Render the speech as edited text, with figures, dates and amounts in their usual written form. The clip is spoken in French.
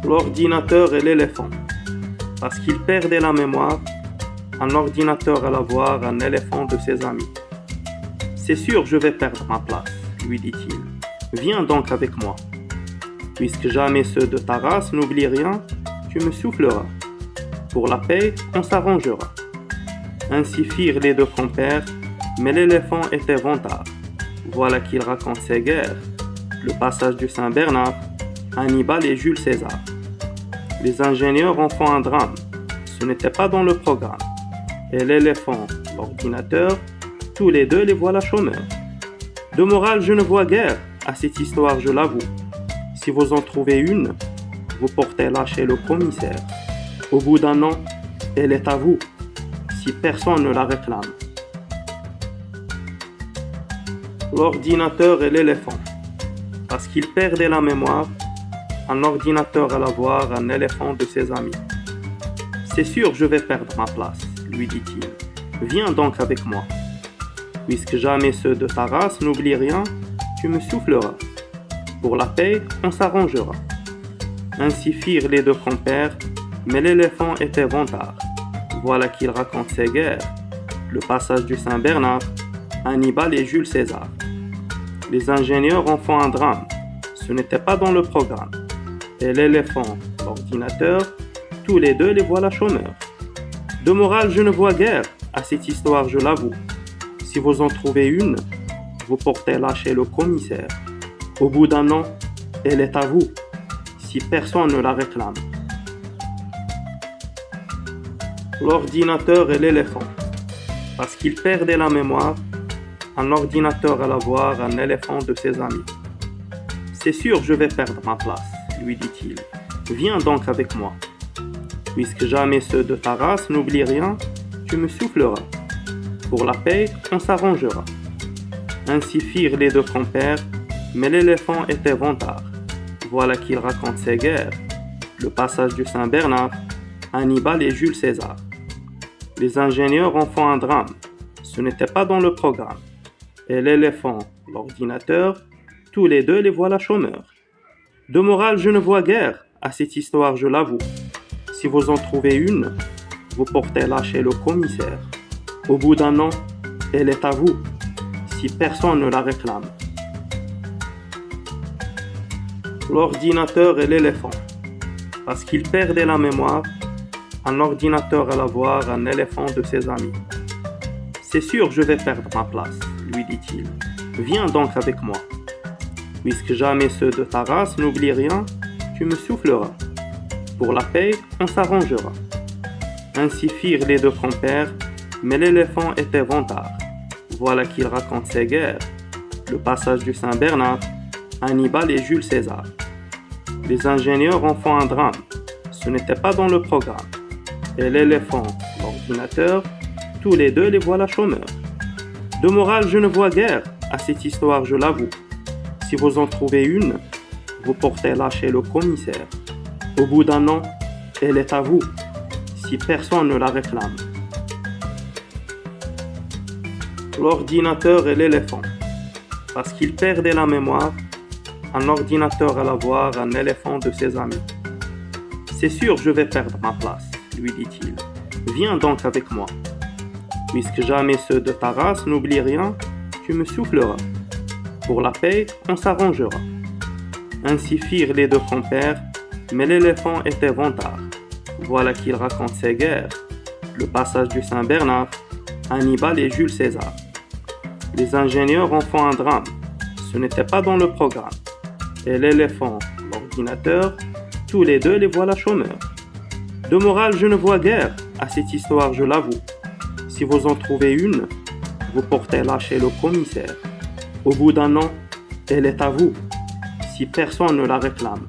L'ordinateur et l'éléphant. Parce qu'il perdait la mémoire, un ordinateur alla voir un éléphant de ses amis. C'est sûr, je vais perdre ma place, lui dit-il. Viens donc avec moi. Puisque jamais ceux de ta race n'oublient rien, tu me souffleras. Pour la paix, on s'arrangera. Ainsi firent les deux compères, mais l'éléphant était vantard. Voilà qu'il raconte ses guerres, le passage du Saint-Bernard, Hannibal et Jules César. Les ingénieurs en font un drame, ce n'était pas dans le programme. Et l'éléphant, l'ordinateur, tous les deux les voilà chômeurs. De morale, je ne vois guère à cette histoire, je l'avoue. Si vous en trouvez une, vous portez-la chez le commissaire. Au bout d'un an, elle est à vous, si personne ne la réclame. L'ordinateur et l'éléphant. Parce qu'il perdait la mémoire, un ordinateur alla voir un éléphant de ses amis. C'est sûr, je vais perdre ma place, lui dit-il. Viens donc avec moi. Puisque jamais ceux de ta race n'oublient rien, tu me souffleras. Pour la paix, on s'arrangera. Ainsi firent les deux compères, mais l'éléphant était vantard. Voilà qu'il raconte ses guerres, le passage du Saint-Bernard, Hannibal et Jules César. Les ingénieurs en font un drame, ce n'était pas dans le programme. Et l'éléphant, l'ordinateur, tous les deux les voilà chômeurs. De morale, je ne vois guère à cette histoire, je l'avoue. Si vous en trouvez une, vous portez-la chez le commissaire. Au bout d'un an, elle est à vous, si personne ne la réclame. L'ordinateur et l'éléphant. Parce qu'il perdait la mémoire, un ordinateur alla voir un éléphant de ses amis. C'est sûr, je vais perdre ma place, lui dit-il. Viens donc avec moi. Puisque jamais ceux de ta race n'oublient rien, tu me souffleras. Pour la paix, on s'arrangera. Ainsi firent les deux compères, mais l'éléphant était vantard. Voilà qu'il raconte ses guerres, le passage du Saint-Bernard, Hannibal et Jules César. Les ingénieurs en font un drame, ce n'était pas dans le programme. Et l'éléphant, l'ordinateur, tous les deux les voilà chômeurs. De morale, je ne vois guère à cette histoire, je l'avoue. Si vous en trouvez une, vous portez-la chez le commissaire. Au bout d'un an, elle est à vous, si personne ne la réclame. L'ordinateur et l'éléphant. Parce qu'il perdait la mémoire, un ordinateur alla voir un éléphant de ses amis. C'est sûr, je vais perdre ma place, lui dit-il. Viens donc avec moi. Puisque jamais ceux de ta race n'oublient rien, tu me souffleras. Pour la paix, on s'arrangera. Ainsi firent les deux compères, mais l'éléphant était vantard. Voilà qu'il raconte ses guerres, le passage du Saint-Bernard, Hannibal et Jules César. Les ingénieurs en font un drame, ce n'était pas dans le programme. Et l'éléphant, l'ordinateur, tous les deux les voilà chômeurs. De morale, je ne vois guère à cette histoire, je l'avoue. Si vous en trouvez une, vous portez-la chez le commissaire. Au bout d'un an, elle est à vous, si personne ne la réclame. L'ordinateur et l'éléphant. Parce qu'il perdait la mémoire, un ordinateur alla voir un éléphant de ses amis. C'est sûr, je vais perdre ma place, lui dit-il. Viens donc avec moi. Puisque jamais ceux de ta race n'oublient rien, tu me souffleras. Pour la paix, on s'arrangera. Ainsi firent les deux compères, mais l'éléphant était vantard. Voilà qu'il raconte ses guerres, le passage du Saint-Bernard, Hannibal et Jules César. Les ingénieurs en font un drame, ce n'était pas dans le programme. Et l'éléphant, l'ordinateur, tous les deux les voilà chômeurs. De morale, je ne vois guère à cette histoire, je l'avoue. Si vous en trouvez une, vous portez-la chez le commissaire. Au bout d'un an, elle est à vous, si personne ne la réclame.